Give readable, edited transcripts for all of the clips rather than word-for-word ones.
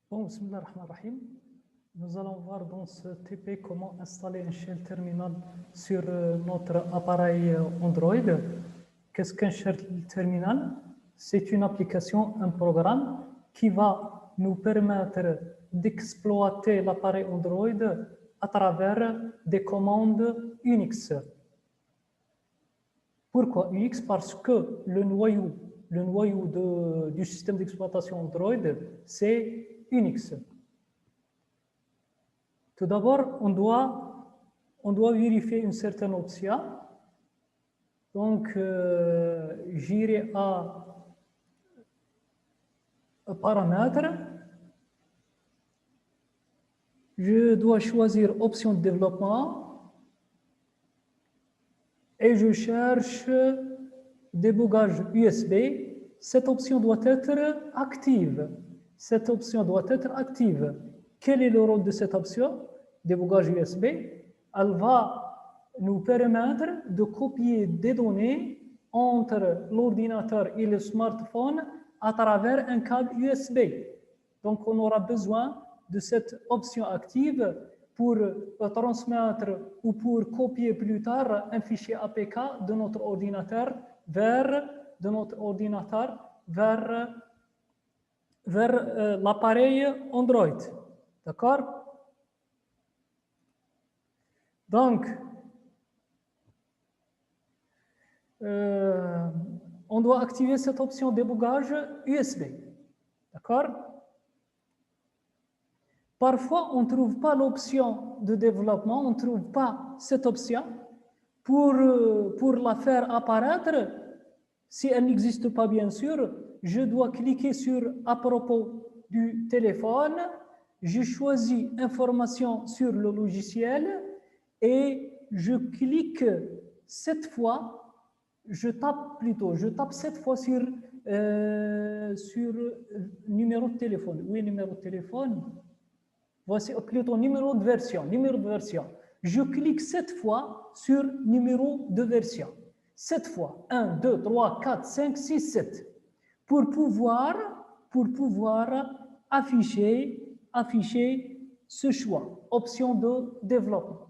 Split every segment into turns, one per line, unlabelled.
Bon, bismillah ar-Rahman ar-Rahim. Nous allons voir dans ce TP comment installer un shell terminal sur notre appareil Android. Qu'est-ce qu'un shell terminal? C'est une application, un programme qui va nous permettre d'exploiter l'appareil Android à travers des commandes Unix. Pourquoi Unix? Parce que le noyau du système d'exploitation Android, c'est Unix. Tout d'abord, on doit vérifier une certaine option. Donc, j'irai à paramètres. Je dois choisir option de développement et je cherche débogage USB. Cette option doit être active. Cette option doit être active. Quel est le rôle de cette option? Débogage USB. Elle va nous permettre de copier des données entre l'ordinateur et le smartphone à travers un câble USB. Donc, on aura besoin de cette option active pour transmettre ou pour copier plus tard un fichier APK de notre ordinateur vers l'appareil Android. D'accord? Donc, on doit activer cette option débogage USB. D'accord? Parfois, on ne trouve pas l'option de développement, on ne trouve pas cette option. Pour la faire apparaître, si elle n'existe pas, bien sûr, je dois cliquer sur « À propos du téléphone ». Je choisis « Information sur le logiciel » et je clique cette fois, je tape cette fois sur numéro de téléphone. Oui, numéro de téléphone. Voici plutôt numéro de version. Je clique cette fois sur numéro de version. 7 fois. 1, 2, 3, 4, 5, 6, 7. Pour pouvoir afficher ce choix. Option de développement.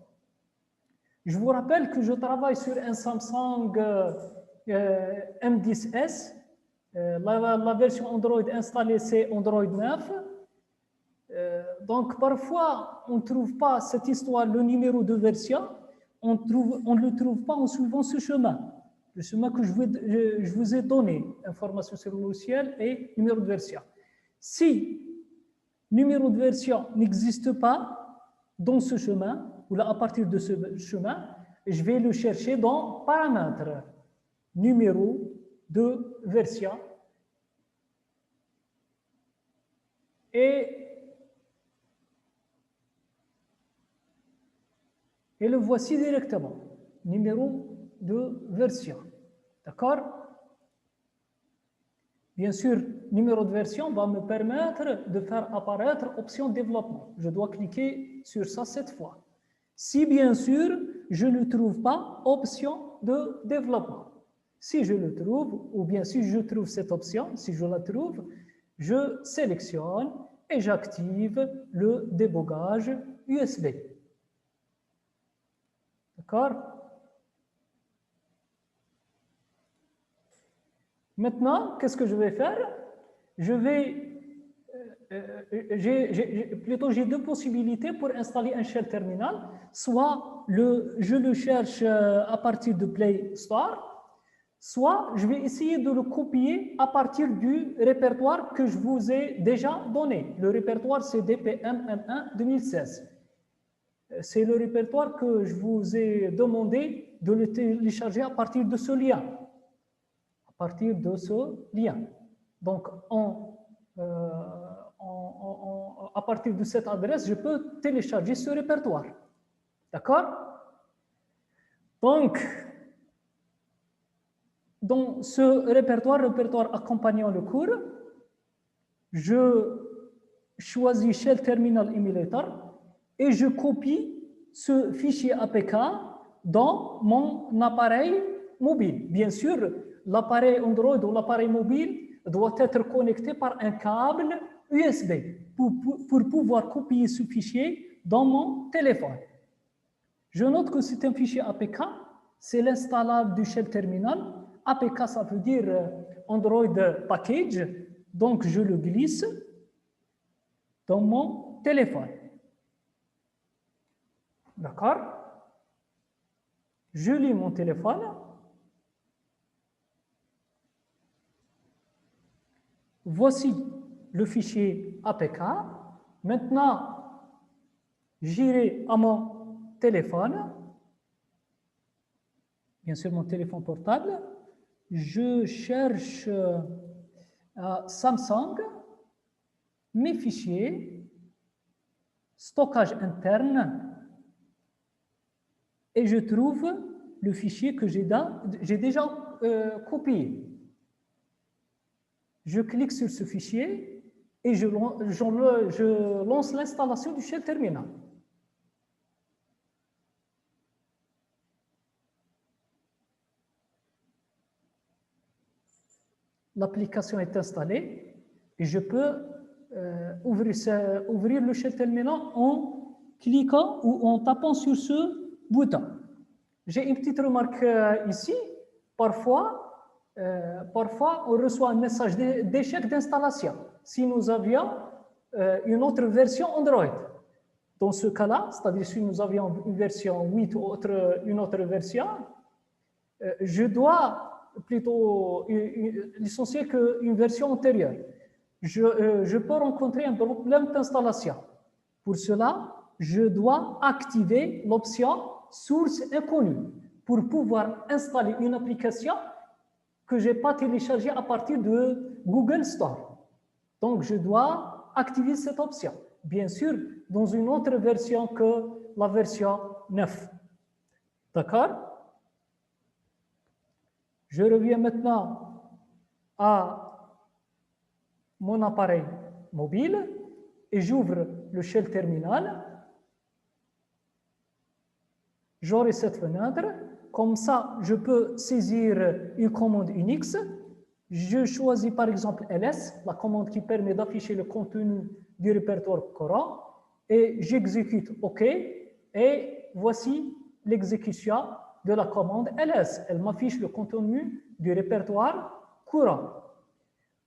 Je vous rappelle que je travaille sur un Samsung M10S. La version Android installée, c'est Android 9. Donc, parfois, on ne trouve pas cette histoire, le numéro de version, on ne le trouve pas en suivant ce chemin. Le chemin que je vous ai donné, information sur le logiciel et numéro de version. Si numéro de version n'existe pas dans ce chemin, ou là, à partir de ce chemin, je vais le chercher dans paramètres, numéro de version. Et le voici directement, numéro de version. D'accord? Bien sûr, numéro de version va me permettre de faire apparaître option développement. Je dois cliquer sur ça 7 fois. Si bien sûr, je ne trouve pas option de développement. Si je le trouve, ou bien si je trouve cette option, si je la trouve, je sélectionne et j'active le débogage USB. D'accord? Maintenant, qu'est-ce que je vais faire? J'ai deux possibilités pour installer un shell terminal. Soit je le cherche à partir de Play Store, soit je vais essayer de le copier à partir du répertoire que je vous ai déjà donné. Le répertoire, c'est DPMM1 2016. C'est le répertoire que je vous ai demandé de le télécharger à partir de ce lien. Donc, à partir de cette adresse, je peux télécharger ce répertoire. D'accord? Donc, dans ce répertoire accompagnant le cours, je choisis Shell Terminal Emulator et je copie ce fichier APK dans mon appareil mobile. Bien sûr, l'appareil Android ou l'appareil mobile doit être connecté par un câble USB pour pouvoir copier ce fichier dans mon téléphone. Je note que c'est un fichier APK, c'est l'installable du shell terminal. APK, ça veut dire Android Package, donc je le glisse dans mon téléphone. D'accord? Je lis mon téléphone. Voici le fichier APK. Maintenant, j'irai à mon téléphone, bien sûr mon téléphone portable. Je cherche Samsung, mes fichiers, stockage interne, et je trouve le fichier que j'ai déjà copié. Je clique sur ce fichier et je lance l'installation du shell terminal. L'application est installée et je peux ouvrir le shell terminal en cliquant ou en tapant sur ce bouton. J'ai une petite remarque ici. Parfois, on reçoit un message d'échec d'installation si nous avions une autre version Android. Dans ce cas-là, c'est-à-dire si nous avions une version 8 ou une autre version, je dois plutôt licencier qu'une version antérieure. Je peux rencontrer un problème d'installation. Pour cela, je dois activer l'option source inconnue pour pouvoir installer une application que je n'ai pas téléchargée à partir de Google Store. Donc, je dois activer cette option. Bien sûr, dans une autre version que la version 9. D'accord? Je reviens maintenant à mon appareil mobile et j'ouvre le shell terminal. J'aurai cette fenêtre. Comme ça, je peux saisir une commande Unix. Je choisis par exemple ls, la commande qui permet d'afficher le contenu du répertoire courant, et j'exécute OK. Et voici l'exécution de la commande ls. Elle m'affiche le contenu du répertoire courant.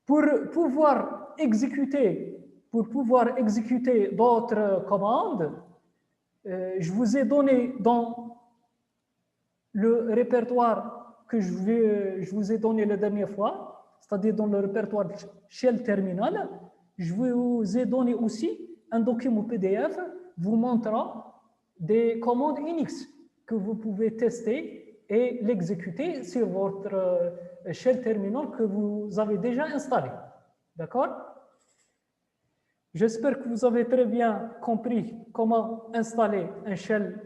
Pour pouvoir exécuter d'autres commandes, je vous ai donné dans le répertoire que je vous ai donné la dernière fois, c'est-à-dire dans le répertoire shell terminal, je vous ai donné aussi un document PDF vous montrant des commandes Unix que vous pouvez tester et l'exécuter sur votre shell terminal que vous avez déjà installé. D'accord? J'espère que vous avez très bien compris comment installer un shell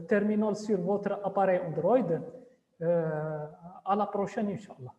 terminal sur votre appareil Android. À la prochaine, Inch'Allah.